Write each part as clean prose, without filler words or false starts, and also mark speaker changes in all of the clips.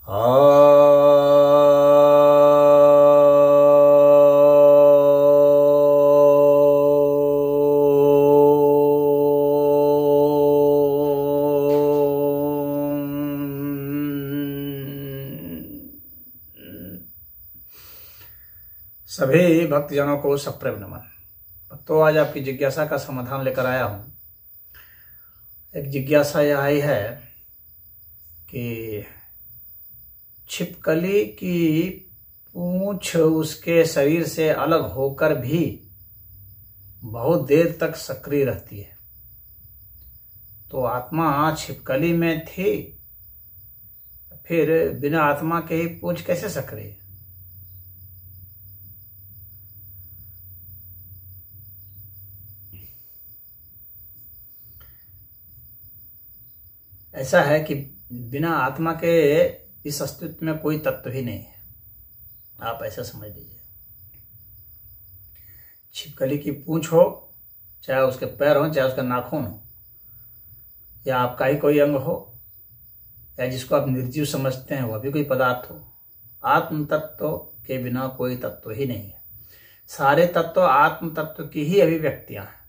Speaker 1: सभी भक्तजनों को सप्रेम नमन। तो आज आपकी जिज्ञासा का समाधान लेकर आया हूं। एक जिज्ञासा यह आई है कि छिपकली की पूंछ उसके शरीर से अलग होकर भी बहुत देर तक सक्रिय रहती है, तो आत्मा छिपकली में थी, फिर बिना आत्मा के ही पूंछ कैसे सक्रिय? ऐसा है कि बिना आत्मा के इस अस्तित्व में कोई तत्व ही नहीं है। आप ऐसा समझ लीजिए। छिपकली की पूंछ हो, चाहे उसके पैर हो, चाहे उसका नाखून हो, या आपका ही कोई अंग हो, या जिसको आप निर्जीव समझते हैं वह भी कोई पदार्थ हो, आत्म तत्व के बिना कोई तत्व ही नहीं है। सारे तत्व आत्म तत्व की ही अभिव्यक्तियां हैं।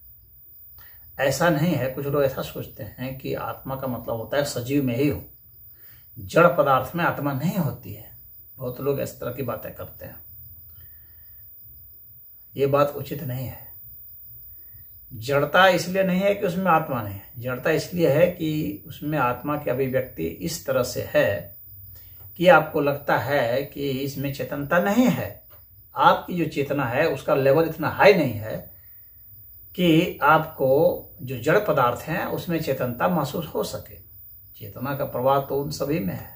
Speaker 1: ऐसा नहीं है, कुछ लोग ऐसा सोचते हैं कि आत्मा का मतलब होता है सजीव में ही हो, जड़ पदार्थ में आत्मा नहीं होती है। बहुत लोग इस तरह की बातें करते हैं। ये बात उचित नहीं है। जड़ता इसलिए नहीं है कि उसमें आत्मा नहीं है, जड़ता इसलिए है कि उसमें आत्मा की अभिव्यक्ति इस तरह से है कि आपको लगता है कि इसमें चेतनता नहीं है। आपकी जो चेतना है उसका लेवल इतना हाई नहीं है कि आपको जो जड़ पदार्थ हैं उसमें चेतनता महसूस हो सके। चेतना का प्रवाह तो उन सभी में है।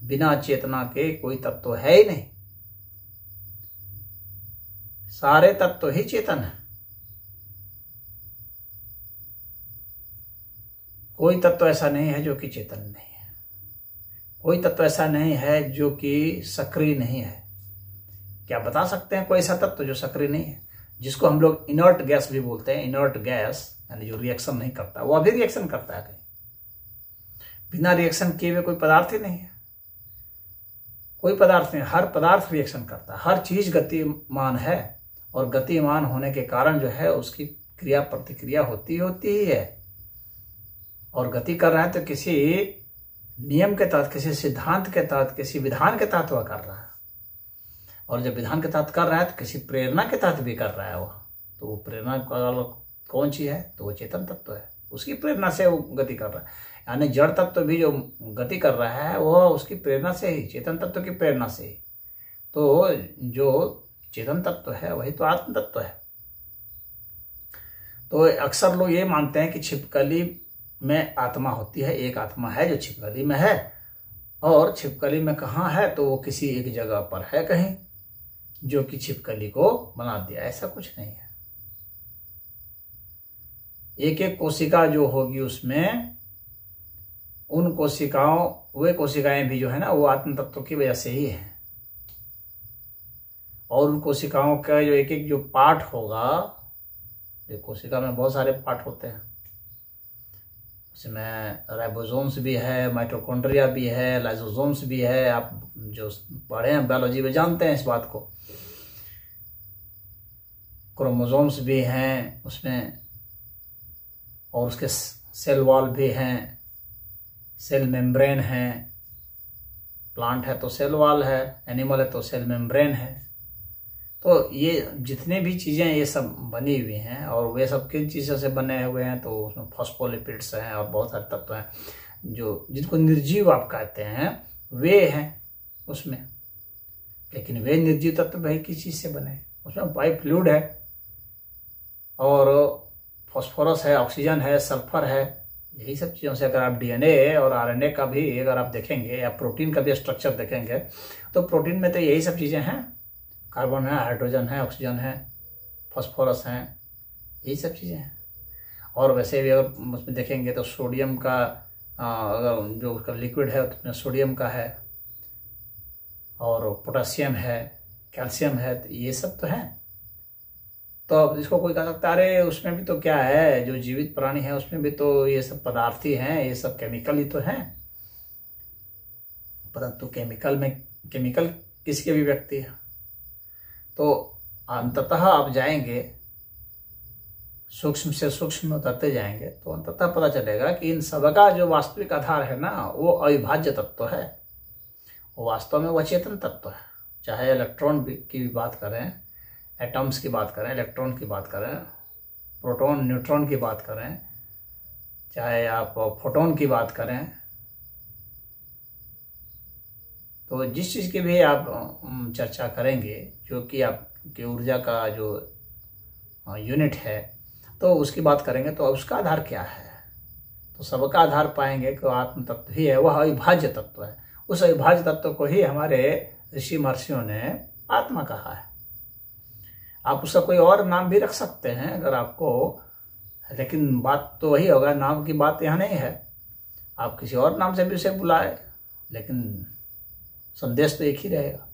Speaker 1: बिना चेतना के कोई तत्व है ही नहीं। सारे तत्व ही चेतन है। कोई तत्व ऐसा नहीं है जो कि चेतन नहीं है। कोई तत्व ऐसा नहीं है जो कि सक्रिय नहीं है। क्या बता सकते हैं कोई ऐसा तत्व जो सक्रिय नहीं है? जिसको हम लोग इनर्ट गैस भी बोलते हैं। इनर्ट गैस यानी जो रिएक्शन नहीं करता, वो अभी रिएक्शन करता है कहीं। बिना रिएक्शन किए हुए कोई पदार्थ ही नहीं है। कोई पदार्थ नहीं, हर पदार्थ रिएक्शन करता है। हर चीज गतिमान है, और गतिमान होने के कारण जो है उसकी क्रिया प्रतिक्रिया होती ही है। और गति कर रहा है तो किसी नियम के तहत, किसी सिद्धांत के तहत, किसी विधान के तहत वह कर रहा है। और जब विधान के तहत कर रहा है तो किसी प्रेरणा के तहत भी कर रहा है वह। तो वो प्रेरणा कौन सी है? तो वो चेतन तत्व है। उसकी प्रेरणा से वो गति कर रहा है। यानी जड़ तत्व भी जो गति कर रहा है वह उसकी प्रेरणा से ही, चेतन तत्व की प्रेरणा से ही। तो जो चेतन तत्व है वही तो आत्म तत्व है। तो अक्सर लोग ये मानते हैं कि छिपकली में आत्मा होती है। एक आत्मा है जो छिपकली में है, और छिपकली में कहाँ है? तो वो किसी एक जगह पर है कहीं, जो कि छिपकली को बना दिया। ऐसा कुछ नहीं है। एक एक कोशिका जो होगी उसमें, उन कोशिकाओं, वे कोशिकाएं भी जो है ना, वो आत्म तत्व की वजह से ही है। और उन कोशिकाओं का जो एक एक जो पार्ट होगा, एक कोशिका में बहुत सारे पार्ट होते हैं। उसमें राइबोसोम्स भी है, माइटोकॉन्ड्रिया भी है, लाइसोसोम्स भी है। आप जो पढ़े हैं बायोलॉजी में जानते हैं इस बात को। क्रोमोसोम्स भी हैं उसमें, और उसके सेल वॉल भी हैं, सेल मेम्ब्रेन है। प्लांट है तो सेल वॉल है, एनिमल है तो सेल मेम्ब्रेन है। तो ये जितने भी चीजें ये सब बनी हुई हैं, और वे सब किन चीजों से बने हुए हैं? तो उसमें फॉस्फोलिपिड्स हैं और बहुत सारे तत्व हैं जो जिनको निर्जीव आप कहते हैं, वे हैं उसमें। लेकिन वे निर्जीव तत्व भाई किस चीज से बने? उसमें पाइप फ्लूइड है, और फॉस्फोरस है, ऑक्सीजन है, सल्फर है। यही सब चीज़ों से अगर आप डीएनए और आरएनए का भी अगर आप देखेंगे, या प्रोटीन का भी स्ट्रक्चर देखेंगे, तो प्रोटीन में तो यही सब चीज़ें हैं। कार्बन है, हाइड्रोजन है, ऑक्सीजन है, फॉस्फोरस है, यही सब चीज़ें हैं। और वैसे भी अगर उसमें देखेंगे तो सोडियम का, अगर जो उसका लिक्विड है उसमें सोडियम का है, और पोटेशियम है, कैल्शियम है। तो ये सब तो है। तो अब इसको कोई कह सकता है अरे उसमें भी तो क्या है, जो जीवित प्राणी है उसमें भी तो ये सब पदार्थ ही हैं, ये सब केमिकल ही तो हैं। परंतु केमिकल किसकी अभिव्यक्ति है। तो अंततः आप जाएंगे, सूक्ष्म से सूक्ष्म में उतरते जाएंगे तो अंततः पता चलेगा कि इन सबका जो वास्तविक आधार है ना, वो अविभाज्य तत्व है। वो वास्तव में वह चेतन तत्व है। चाहे इलेक्ट्रॉन की भी बात करें, एटम्स की बात करें, इलेक्ट्रॉन की बात करें, प्रोटॉन न्यूट्रॉन की बात करें, चाहे आप फोटोन की बात करें, तो जिस चीज़ की भी आप चर्चा करेंगे, जो कि आपकी ऊर्जा का जो यूनिट है, तो उसकी बात करेंगे तो उसका आधार क्या है। तो सबका आधार पाएंगे कि आत्म तत्व ही है, वह अविभाज्य तत्व है। उस अविभाज्य तत्व को ही हमारे ऋषि महर्षियों ने आत्मा कहा है। आप उसका कोई और नाम भी रख सकते हैं अगर आपको, लेकिन बात तो वही होगा, नाम की बात यहाँ नहीं है। आप किसी और नाम से भी उसे बुलाए, लेकिन संदेश तो एक ही रहेगा।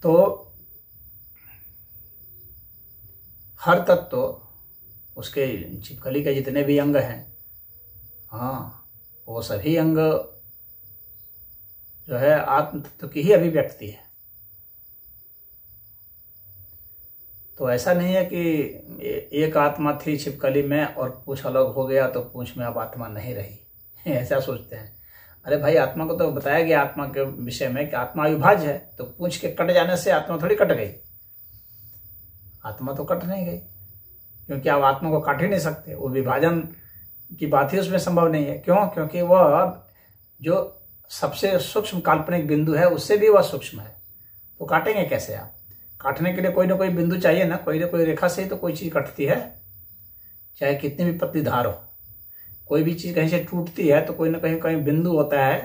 Speaker 1: तो हर तत्व, उसके छिपकली के जितने भी अंग हैं, हाँ, वो सभी अंग जो है आत्म तत्व की ही अभिव्यक्ति है। तो ऐसा नहीं है कि एक आत्मा थी छिपकली में और पूंछ अलग हो गया तो पूंछ में अब आत्मा नहीं रही। ऐसा सोचते हैं। अरे भाई, आत्मा को तो बताया गया आत्मा के विषय में कि आत्मा अविभाज्य है, तो पूंछ के कट जाने से आत्मा थोड़ी कट गई। आत्मा तो कट नहीं गई, क्योंकि आप आत्मा को काट ही नहीं सकते। वो विभाजन की बात ही उसमें संभव नहीं है। क्यों? क्योंकि वह जो सबसे सूक्ष्म काल्पनिक बिंदु है उससे भी वह सूक्ष्म है। तो काटेंगे कैसे आप? काटने के लिए कोई ना कोई बिंदु चाहिए ना, कोई ना कोई रेखा से ही तो कोई चीज कटती है, चाहे कितनी भी पतली धार हो। कोई भी चीज कहीं से टूटती है तो कोई ना कहीं बिंदु होता है,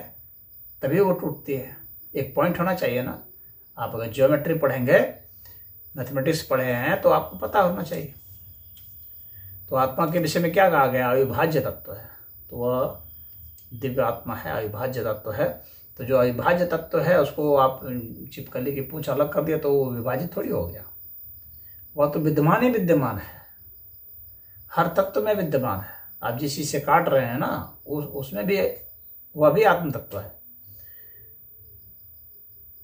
Speaker 1: तभी वो टूटती है। एक पॉइंट होना चाहिए ना। आप अगर ज्योमेट्री पढ़ेंगे, मैथमेटिक्स पढ़े हैं, तो आपको पता होना चाहिए। तो आत्मा के विषय में क्या कहा गया? अविभाज्य तत्व है। तो वह दिव्य आत्मा है, अविभाज्य तत्व है। तो जो अविभाज्य तत्व है उसको आप छिपकली की पूंछ अलग कर दिया तो वो विभाजित थोड़ी हो गया। वह तो विद्यमान ही विद्यमान है, हर तत्व में विद्यमान है। आप जिस चीज से काट रहे हैं ना, उसमें भी वह भी आत्म तत्व है।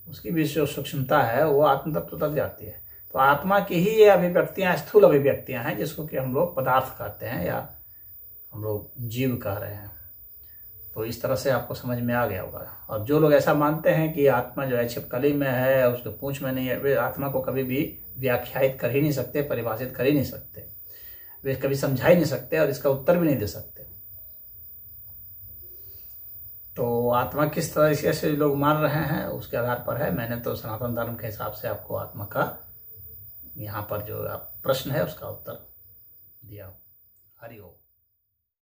Speaker 1: उसकी भी जो सूक्ष्मता है वो आत्म तत्व तक जाती है। तो आत्मा की ही ये अभिव्यक्तियां स्थूल अभिव्यक्तियां हैं, जिसको कि हम लोग पदार्थ कहते हैं या हम लोग जीव कह रहे हैं। तो इस तरह से आपको समझ में आ गया होगा। और जो लोग ऐसा मानते हैं कि आत्मा जो है छिपकली में है, उसके पूंछ में नहीं है, वे आत्मा को कभी भी व्याख्यायित कर ही नहीं सकते, परिभाषित कर ही नहीं सकते, वे कभी समझा ही नहीं सकते और इसका उत्तर भी नहीं दे सकते। तो आत्मा किस तरह से लोग मान रहे हैं उसके आधार पर है। मैंने तो सनातन धर्म के हिसाब से आपको आत्मा का यहाँ पर जो प्रश्न है उसका उत्तर दिया। हरि ओम।